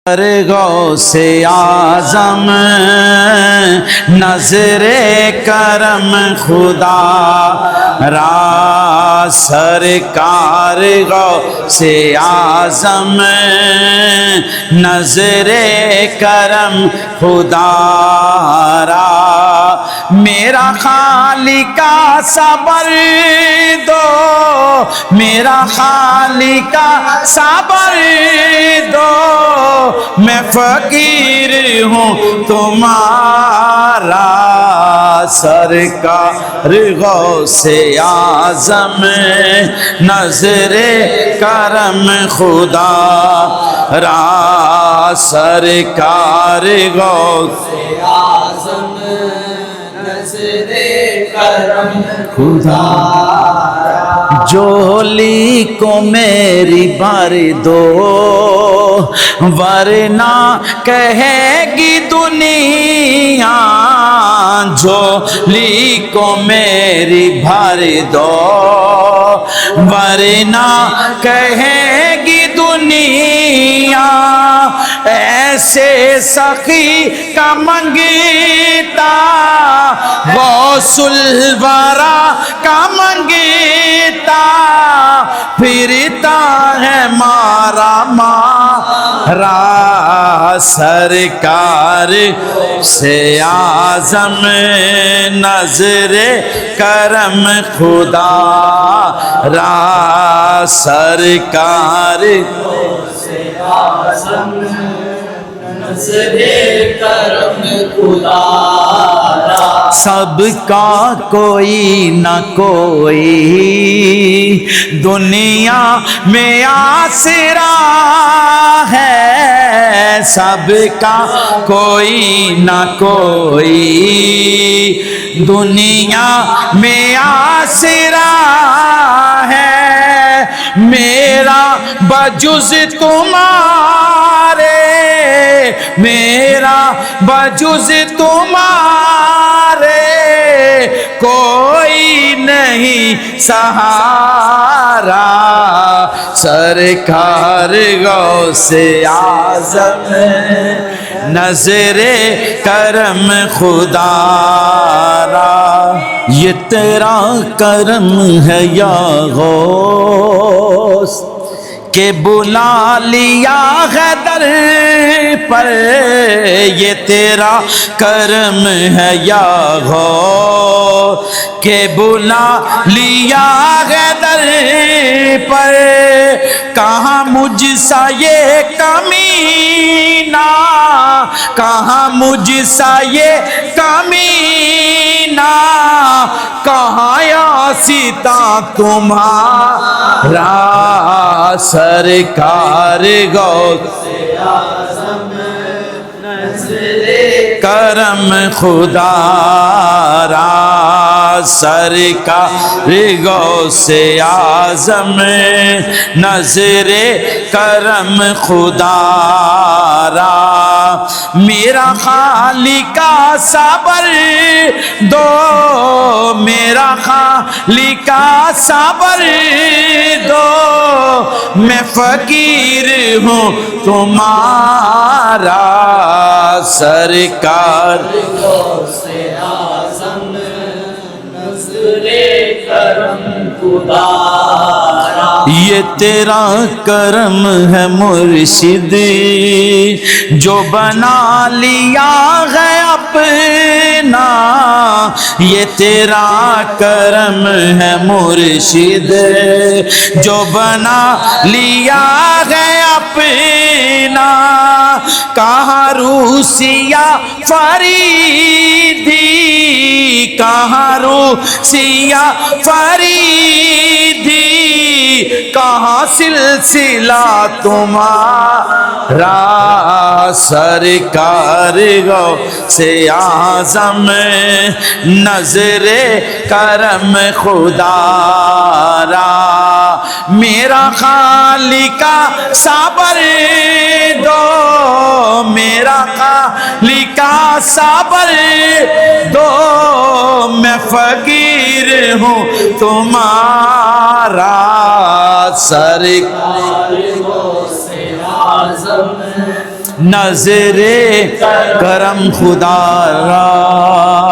غوث اعظم نظر کرم خدا را سرکار غوث اعظم نظر کرم خدا را میرا خالق کا صبر دو، میرا خالق کا صبر دو، میں فقیر ہوں تمہارا سرکار غوث اعظم نظر کرم خدا را سرکار غوث اعظم نظر کرم خدا جولی کو میری بھر دو ورنہ کہے گی دنیا، جولی کو میری بھر دو ورنہ کہے گی دنیا، ایسے سخی کا منگتا غوث الورا کا منگتا، پھرتا ہے مارا مارا سرکار سے اعظم نظر کرم خدا را سرکار سے اعظم نظر کرم خدا را سب کا کوئی نہ کوئی دنیا میں آسرا ہے، سب کا کوئی نہ کوئی دنیا میں آسرا ہے، میرا بجز تمہارے، میرا بجز تمہارے کوئی نہیں سہارا سرکار غوث اعظم نظر کرم خدا را، یہ تیرا کرم ہے یا غوث کہ بلا لیا ہے در پر، یہ تیرا کرم ہے یا غوث کہ بلا لیا ہے در پر، کہاں مجھ سا یہ کمینہ، کہاں مجھ سا یہ کمینہ، کہاں یاسیتا تمہارا سرکار غوث اعظم نظر کرم خدا را سرکار غوث اعظم نظر کرم خدا را، میرا خالق کا صبر دو، میرا خالق کا صبر دو، میں فقیر ہوں تمہارا سرکار غوث اعظم نظر کرم خدا را، یہ تیرا کرم ہے مرشد جو بنا لیا ہے اپنا، یہ تیرا کرم ہے مرشد جو بنا لیا ہے اپنا، کہاں روسیا فریدی، کہاں روسیا فریدی، کہاں سلسلہ تمہارا سرکار غوث اعظم نظر کرم خدا را، میرا خالق کا صبر دو، میرا خالق کا صبر دو، میں فقیر ہوں تمہارا سرکار غوث اعظم نظر کرم خدا را